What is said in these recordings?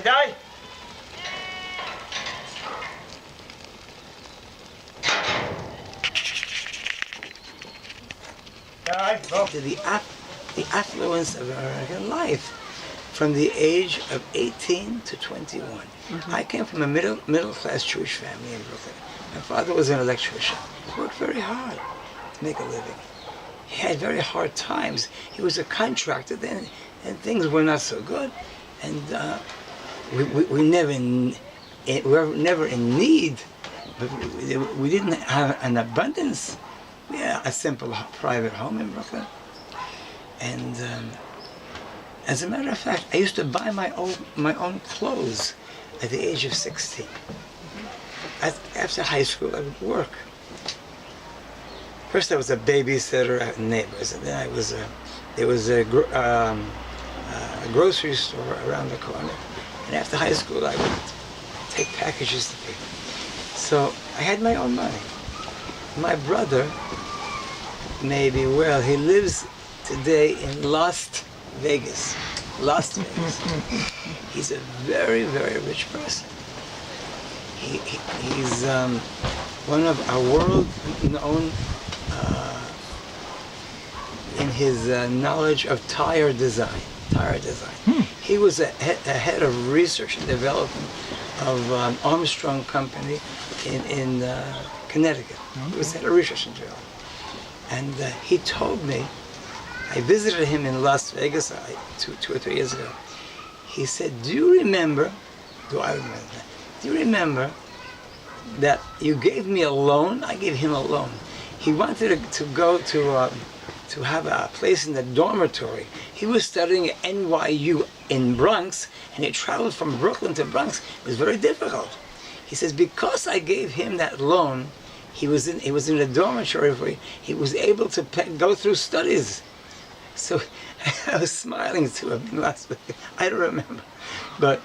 Die. To the affluence of American life from the age of 18 to 21. I came from a middle class Jewish family in Brooklyn. My father was an electrician. He worked very hard to make a living. He had very hard times. He was a contractor then, and things were not so good. And we were never in need, but we didn't have an abundance. We had a simple private home in Brooklyn. And as a matter of fact, I used to buy my own clothes at the age of 16. After high school, I would work. First, I was a babysitter at neighbors, and then there was a grocery store around the corner. And after high school, I would take packages to people. So I had my own money. My brother, maybe, he lives today in Las Vegas. He's a very, very rich person. He's one of our world-known in his knowledge of tire design. He was a head of research and development of Armstrong Company in Connecticut. Okay. He was head of research and development. And he told me, I visited him in Las Vegas 2 or 3 years ago. He said, do you remember that you gave me a loan? I gave him a loan. He wanted to go to have a place in the dormitory. He was studying at NYU in Bronx, and he traveled from Brooklyn to Bronx. It was very difficult. He says, because I gave him that loan, he was in a dormitory where he was able to go through studies. So I was smiling to him in Las Vegas. I don't remember, but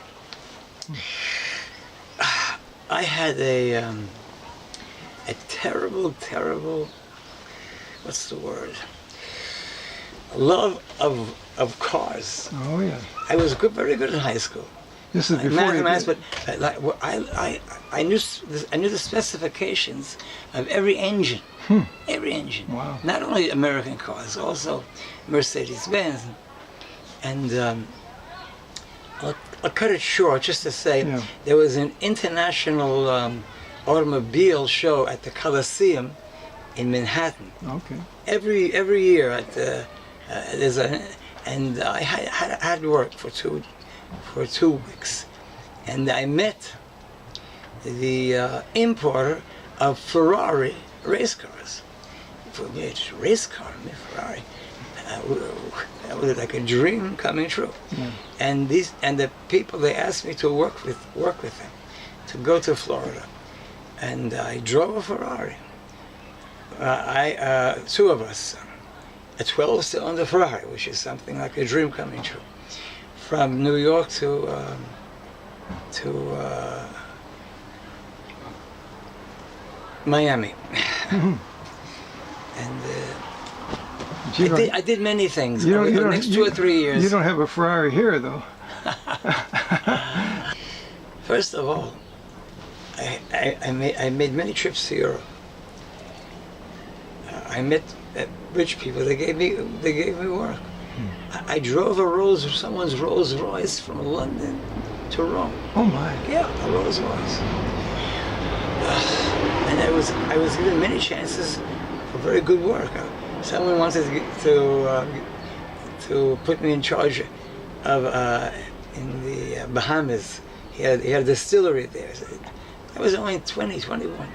I had a terrible, what's the word? Love of cars. Oh yeah. I was very good in high school. This is before mathematics, but I knew the specifications of every engine. Every engine. Wow. Not only American cars, also Mercedes-Benz. And I'll cut it short just to say there was an international automobile show at the Coliseum in Manhattan. Okay. Every year at the and I had worked for two weeks, and I met the importer of Ferrari race cars. For me, it's race car, Ferrari. That was like a dream coming true. Yeah. And the people, they asked me to work with them, to go to Florida, and I drove a Ferrari. Two of us, a 12-cylinder Ferrari, which is something like a dream coming true, from New York to Miami. And I did many things over the next 2 or 3 years. You don't have a Ferrari here, though. First of all, I made many trips to Europe. I met rich people. They gave me work. I drove someone's Rolls Royce from London to Rome. Oh my! Yeah, a Rolls Royce. And I was given many chances for very good work. Someone wanted to put me in charge of in the Bahamas. He had a distillery there. So I was only 20, 21.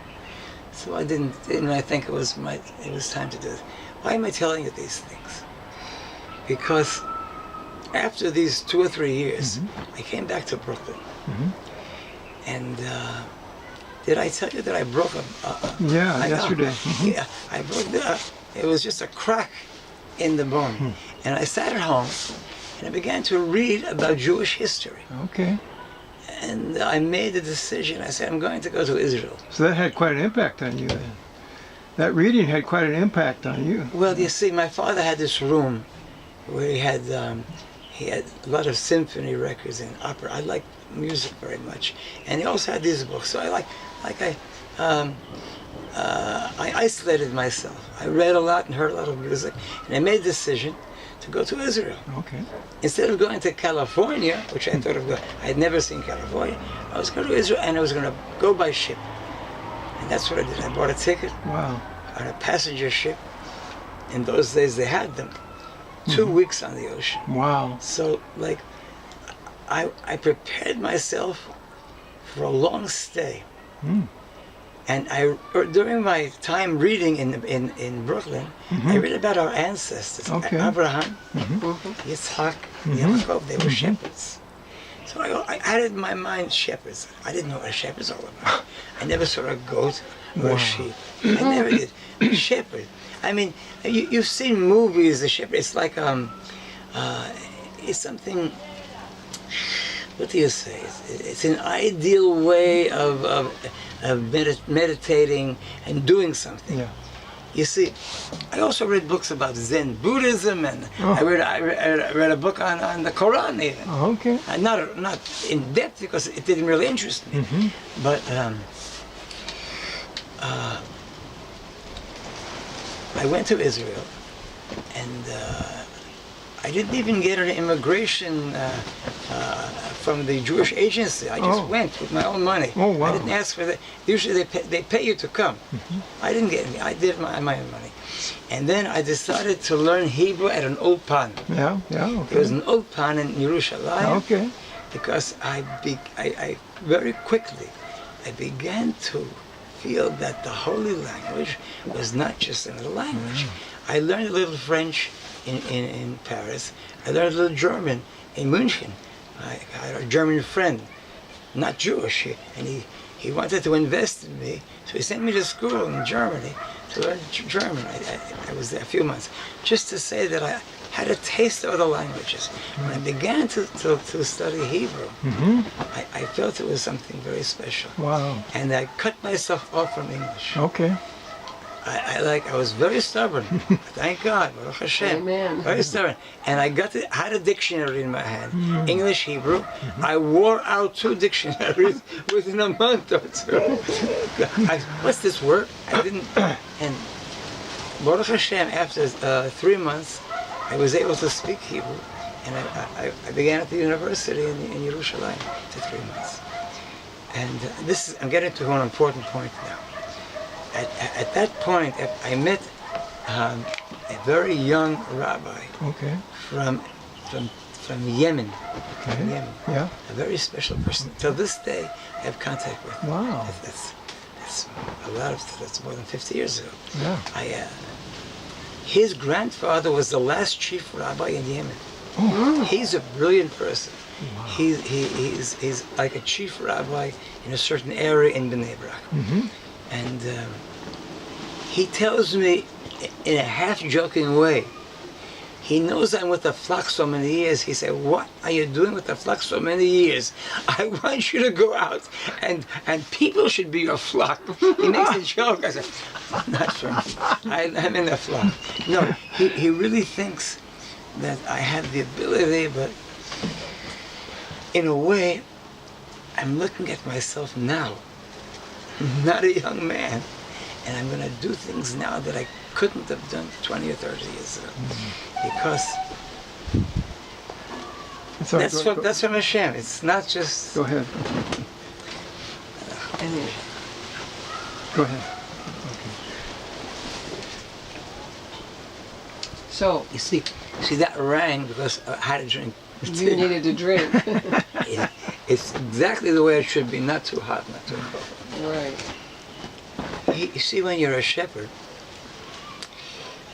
So I didn't I think it was time to do it. Why am I telling you these things? Because after these 2 or 3 years, I came back to Brooklyn. And did I tell you that I broke yesterday. Yeah, I broke it was just a crack in the bone. And I sat at home and I began to read about Jewish history. Okay. And I made a decision. I said, I'm going to go to Israel. So that had quite an impact on you then. That reading had quite an impact on you. Well, you see, my father had this room where he had a lot of symphony records and opera. I liked music very much, and he also had these books. So I isolated myself. I read a lot and heard a lot of music, and I made a decision to go to Israel. Okay. Instead of going to California, which I thought of going, I had never seen California, I was going to Israel, and I was going to go by ship. And that's what I did. I bought a ticket Wow. on a passenger ship. In those days, they had them. 2 weeks on the ocean. Wow. So, like, I prepared myself for a long stay. And during my time reading in Brooklyn, I read about our ancestors. Okay. Abraham, Yitzhak, Yaakov, they were shepherds. So I had in my mind shepherds. I didn't know what a shepherd's all about. I never saw a goat or a sheep. I never did. A shepherd. I mean, you've seen movies, the shepherd. It's like, it's something, what do you say? It's an ideal way of meditating and doing something. Yeah. You see, I also read books about Zen Buddhism, and I read a book on the Quran even. Oh, okay. Not in depth because it didn't really interest me. But I went to Israel, and I didn't even get an immigration from the Jewish agency. I just went with my own money. Oh, wow. I didn't ask for that. Usually they pay you to come. I didn't get any. I did my own money. And then I decided to learn Hebrew at an ulpan. Yeah, yeah. Okay. There was an ulpan in Yerushalayim. Okay. Because I very quickly I began to feel that the holy language was not just another language. I learned a little French in Paris. I learned a little German in München. I had a German friend, not Jewish, and he wanted to invest in me, so he sent me to school in Germany to learn German. I was there a few months, just to say that I had a taste of other languages. When I began to study Hebrew, I felt it was something very special. Wow. And I cut myself off from English. Okay. I was very stubborn. Thank God, Baruch Hashem. Amen. Very stubborn. And I had a dictionary in my hand, English, Hebrew. I wore out 2 dictionaries within a month or 2. What's this word? I didn't. And Baruch Hashem, after 3 months, I was able to speak Hebrew. And I began at the university in Yerushalayim for 3 months. And I'm getting to an important point now. At that point, I met a very young rabbi from Yemen. Okay. From Yemen. Yeah. A very special person. Till this day, I have contact with him. Wow. That's more than 50 years ago. Yeah. His grandfather was the last chief rabbi in Yemen. Oh. He's a brilliant person. Wow. He's like a chief rabbi in a certain area in Bnei Brak. And he tells me in a half-joking way, he knows I'm with the flock so many years. He said, "What are you doing with the flock so many years? I want you to go out and people should be your flock." He makes a joke. I said, "Not for me. I'm in the flock." No, he really thinks that I have the ability, but in a way, I'm looking at myself now. Not a young man, and I'm going to do things now that I couldn't have done 20 or 30 years ago, because that's from Hashem. It's not just. Go ahead. Go ahead. Okay. So you see that rang because I had to drink. You needed to drink. It's exactly the way it should be. Not too hot, not too cold. Right. You see, when you're a shepherd,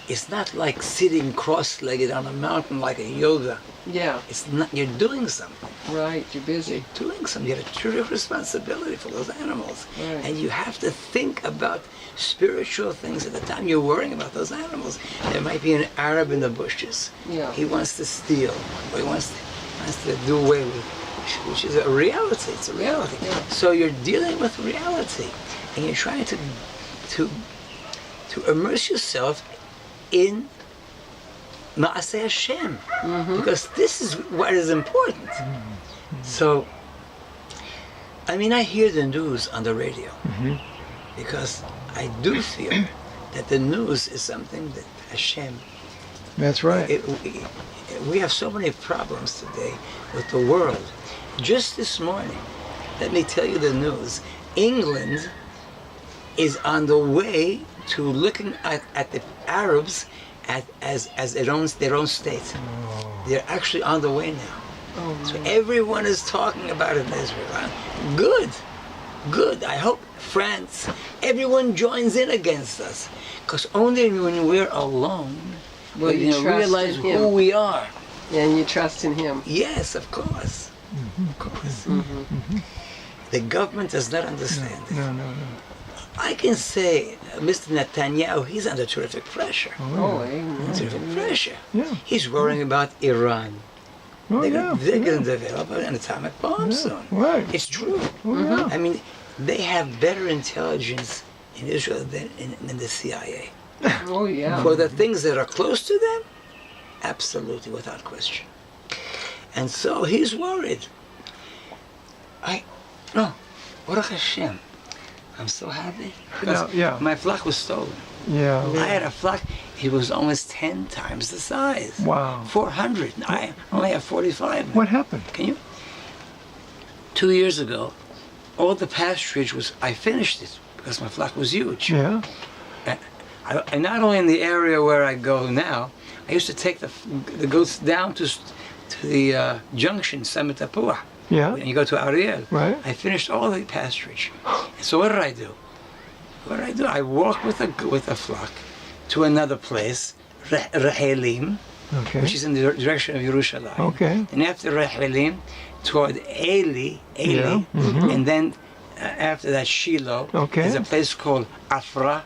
it's not like sitting cross-legged on a mountain like a yoga. Yeah. It's not. You're doing something. Right. You're busy. You're doing something. You have a true responsibility for those animals, right. And you have to think about spiritual things at the time you're worrying about those animals. There might be an Arab in the bushes. Yeah. He wants to steal, or he wants to do away with, which is a reality. It's a reality. Yeah. So you're dealing with reality, and you're trying to to immerse yourself in Ma'aseh Hashem, because this is what is important. So, I mean, I hear the news on the radio because I do feel that the news is something that Hashem. That's right. We have so many problems today with the world. Just this morning, let me tell you the news. England is on the way to looking at the Arabs as their own state. They're actually on the way now. So everyone is talking about it in Israel. Good. I hope France, everyone joins in against us. Because only when we're alone will you realize who we are. And you trust in Him. Yes, of course. Of course. The government does not understand it. No. I can say Mr. Netanyahu, he's under terrific pressure. Amen. Terrific pressure. Yeah. He's worrying about Iran. Oh, They're going to develop an atomic bomb soon. Right. It's true. I mean, they have better intelligence in Israel than the CIA. Oh, yeah. For the things that are close to them, absolutely, without question. And so he's worried. Baruch Hashem, I'm so happy. Because my flock was stolen. Yeah. I had a flock, it was almost 10 times the size. Wow. 400. I only have 45 now. What happened? Can you? 2 years ago, all the pasturage I finished it because my flock was huge. Yeah. And not only in the area where I go now, I used to take the goats down to the junction, Kfar Tapuach. Yeah. When you go to Ariel. Right. I finished all the pasturage. So what did I do? I walked with a flock to another place, Rehelim, which is in the direction of Yerushalayim. Okay. And after Rehelim, toward Eli, and then after that Shiloh, there's a place called Afra.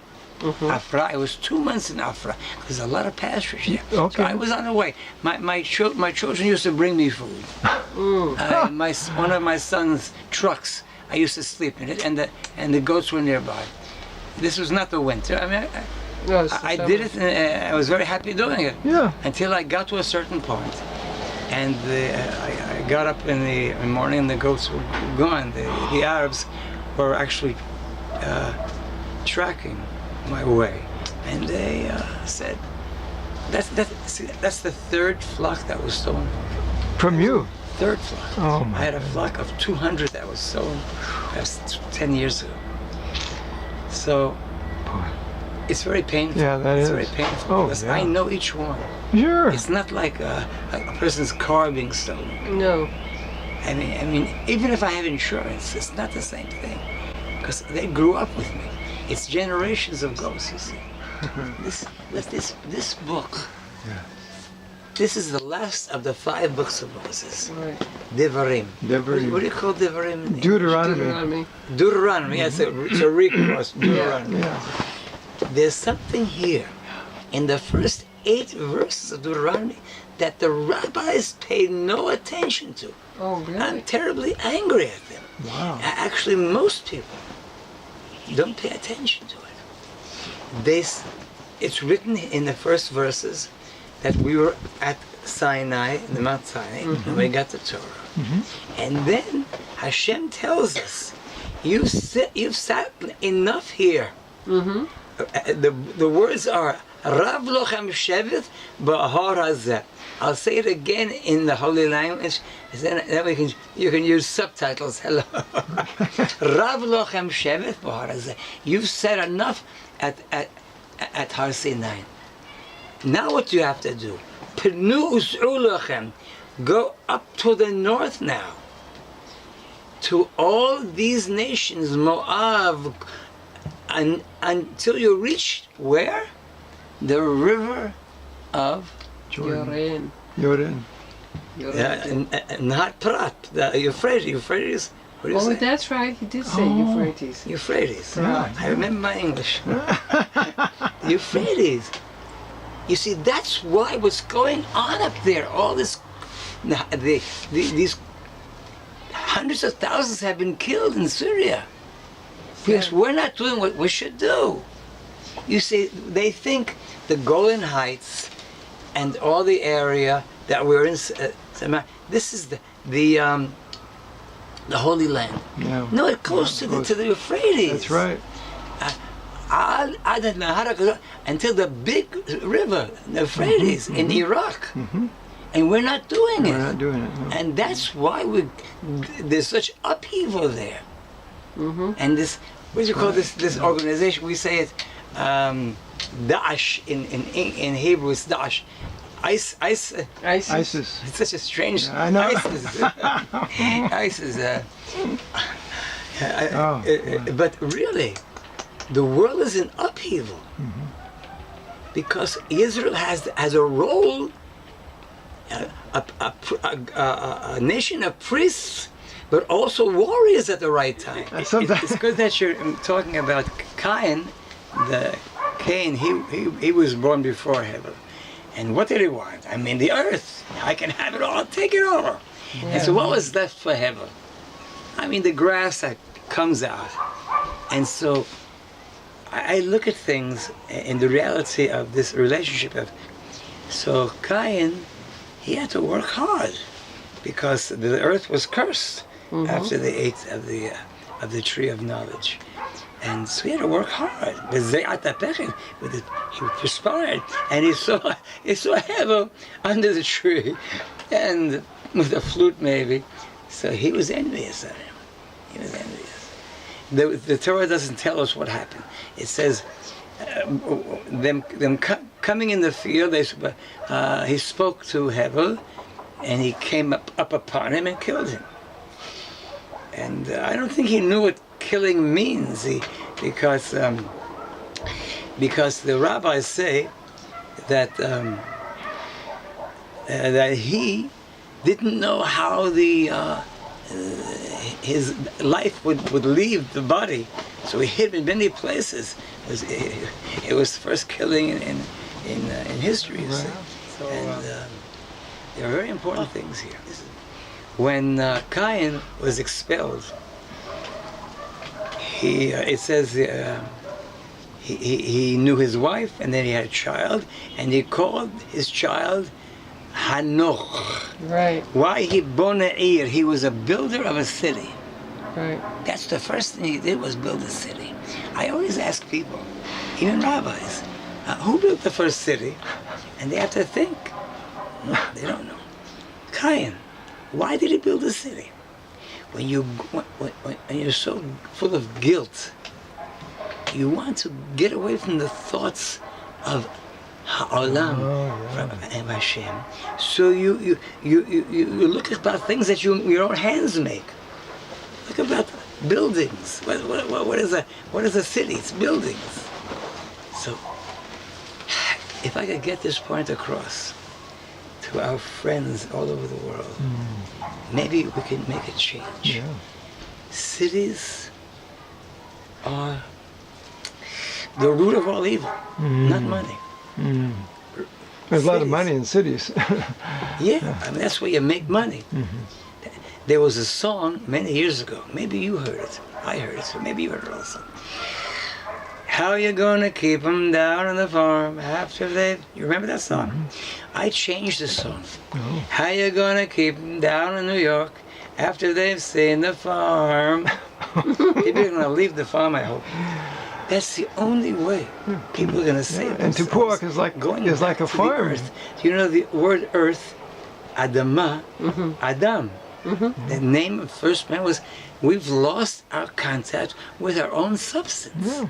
Afra. I was 2 months in Afra. There's a lot of pasturage there. Okay. So I was on the way. My children used to bring me food. One of my son's trucks, I used to sleep in it, and the goats were nearby. This was not the winter. I mean, I did it, and I was very happy doing it. Yeah. Until I got to a certain point, and I got up in the morning, and the goats were gone. The Arabs were actually tracking my way, and they said, "That's the third flock that was stolen From you? Third flock. Oh my! I had a flock of 200 that was stolen. That's 10 years ago. So it's very painful. Yeah, that it's is. very painful because yeah. I know each one. Sure. It's not like a person's car being stolen. No. I mean, even if I have insurance, it's not the same thing because they grew up with me. It's generations of ghosts, you see. This book. Yeah. This is the last of the 5 books of Moses. Right. Devarim. Devarim. What do you call Devarim? Deuteronomy. Deuteronomy. It's a recourse. Deuteronomy. Yeah. There's something here in the first 8 verses of Deuteronomy that the rabbis paid no attention to. Oh, really? I'm terribly angry at them. Wow. Actually, most people don't pay attention to it. It's written in the first verses that we were at Sinai, in the Mount Sinai, and we got the Torah. And then Hashem tells us, you've sat enough here. The words are, Rav lochem shevet ba'har hazeh. I'll say it again in the holy language, then you can use subtitles. Hello. Rav lochem shevet ba'har hazeh. You've said enough at Har Sinai. Now what do you have to do? Penu us'u lochem. Go up to the north now. To all these nations, Moab, until you reach where? The river of Jordan. Not Prat, the Euphrates. What do you say? That's right. He did say Euphrates. Euphrates. Right. I remember my English. Euphrates. You see, that's why what's going on up there, all this, these hundreds of thousands have been killed in Syria. Because we're not doing what we should do. You see, they think the Golan Heights and all the area that we're in, Samaria, this is the Holy Land. Yeah. No, it's close to the Euphrates. That's right. Until the big river, the Euphrates, in Iraq. And we're not doing it. We're not doing it. No. And that's why there's such upheaval there. And this, what do you call this organization? We say it, Daesh in Hebrew. It's Daesh. ISIS. It's such a strange. Yeah, I know. ISIS. But really, the world is in upheaval because Israel has a role, a nation of priests, but also warriors at the right time. It's good that you're talking about Cain. Cain, he was born before heaven. And what did he want? I mean, the earth. I can have it all, take it all. Yeah. And so what was left for heaven? I mean, the grass that comes out. And so I look at things in the reality of this relationship. So Cain, he had to work hard because the earth was cursed after they ate of the tree of knowledge. And so he had to work hard. He perspired, and he saw heaven under the tree, and with a flute maybe. So he was envious of him. He was envious. The Torah doesn't tell us what happened. It says them coming in the field. He spoke to Hevel, and he came up upon him and killed him. And I don't think he knew what killing means, because the rabbis say that he didn't know how his life would leave the body, so he hid in many places. It was the first killing in history. Right. So, and there are very important things here. When Cain was expelled, it says he knew his wife, and then he had a child, and he called his child Hanoch. Right. Why? He bona'ir. He was a builder of a city. Right. That's the first thing he did, was build a city. I always ask people, even rabbis, who built the first city? And they have to think. No, they don't know. Cain. Why did he build a city? When you're so full of guilt, you want to get away from the thoughts of Ha'olam, from Hashem. So you look about things that your own hands make. Look about buildings. What is a city? It's buildings. So if I could get this point across to our friends all over the world, maybe we can make a change. Yeah. Cities are the root of all evil, not money. There's a lot of money in cities. Yeah, I mean, that's where you make money. There was a song many years ago. Maybe you heard it. I heard it, so maybe you heard it also. How you gonna keep them down on the farm after they've... You remember that song? I changed the song. How you gonna keep them down in New York after they've seen the farm? People are gonna leave the farm, I hope. That's the only way people are gonna save themselves. And Tapuach is like a farm. Do you know the word earth, Adama, Adam? The name of first man was, we've lost our contact with our own substance. Yeah.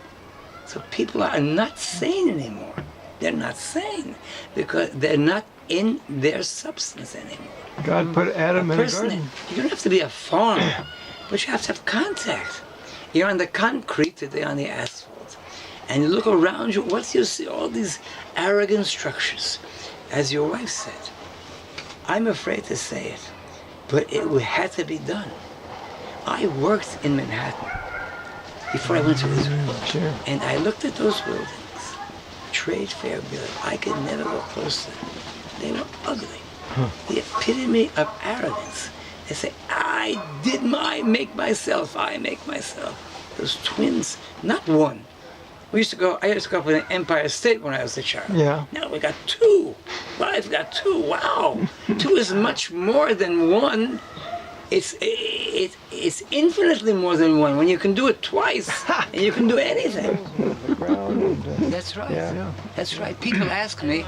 So people are not sane anymore. They're not sane because they're not in their substance anymore. God put Adam in a garden. You don't have to be a farmer, but you have to have contact. You're on the concrete today, on the asphalt, and you look around you, what do you see? All these arrogant structures. As your wife said, I'm afraid to say it, but it had to be done. I worked in Manhattan before I went to Israel. Sure. And I looked at those buildings, Trade Fair building. I could never go close to them. They were ugly. The epitome of arrogance. They say, I make myself. Those twins, not one, I used to go up in Empire State when I was a child. Yeah. Now we got 2. I've got 2. Wow. 2 is much more than 1. It's infinitely more than 1 when you can do it twice and you can do anything. The ground. That's right. Yeah. That's right. People ask me,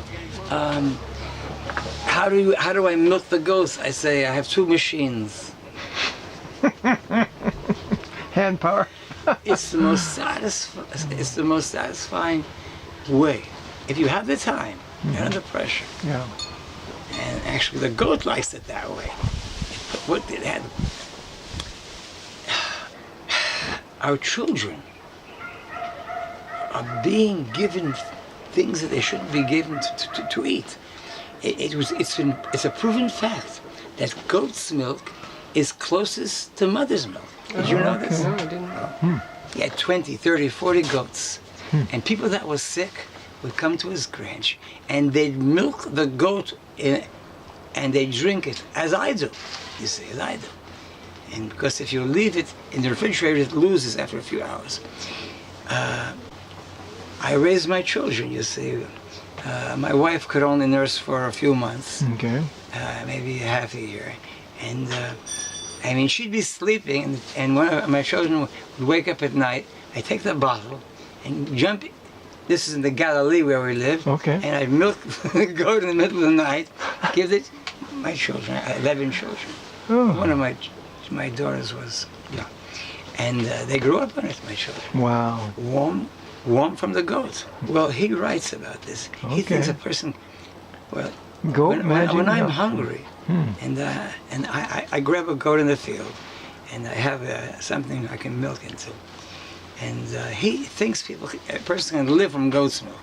how do I milk the goats? I say I have 2 machines. Hand power. It's the most satisfying way. If you have the time, you're under pressure. Yeah. And actually, the goat likes it that way. What it had. Our children are being given things that they shouldn't be given to eat. It's a proven fact that goat's milk is closest to mother's milk. Did you know this? No, I didn't know. He had 20, 30, 40 goats. And people that were sick would come to his ranch and they'd milk the goat and they'd drink it, as I do, you see, as I do. And because if you leave it in the refrigerator, it loses after a few hours. I raised my children, you see. My wife could only nurse for a few months, Okay. maybe half a year. And I mean, she'd be sleeping, and one of my children would wake up at night. I take the bottle and jump. This is in the Galilee where we live. Okay. And I'd milk the goat in the middle of the night, give it my children, 11 children. Oh. One of my daughters was young. And they grew up on it, my children. Wow. Warm from the goat. Well, he writes about this. He thinks a person, well, Goat magic when I'm milk. hungry, and I grab a goat in the field, and I have something I can milk into, and he thinks a person can live from goat's milk.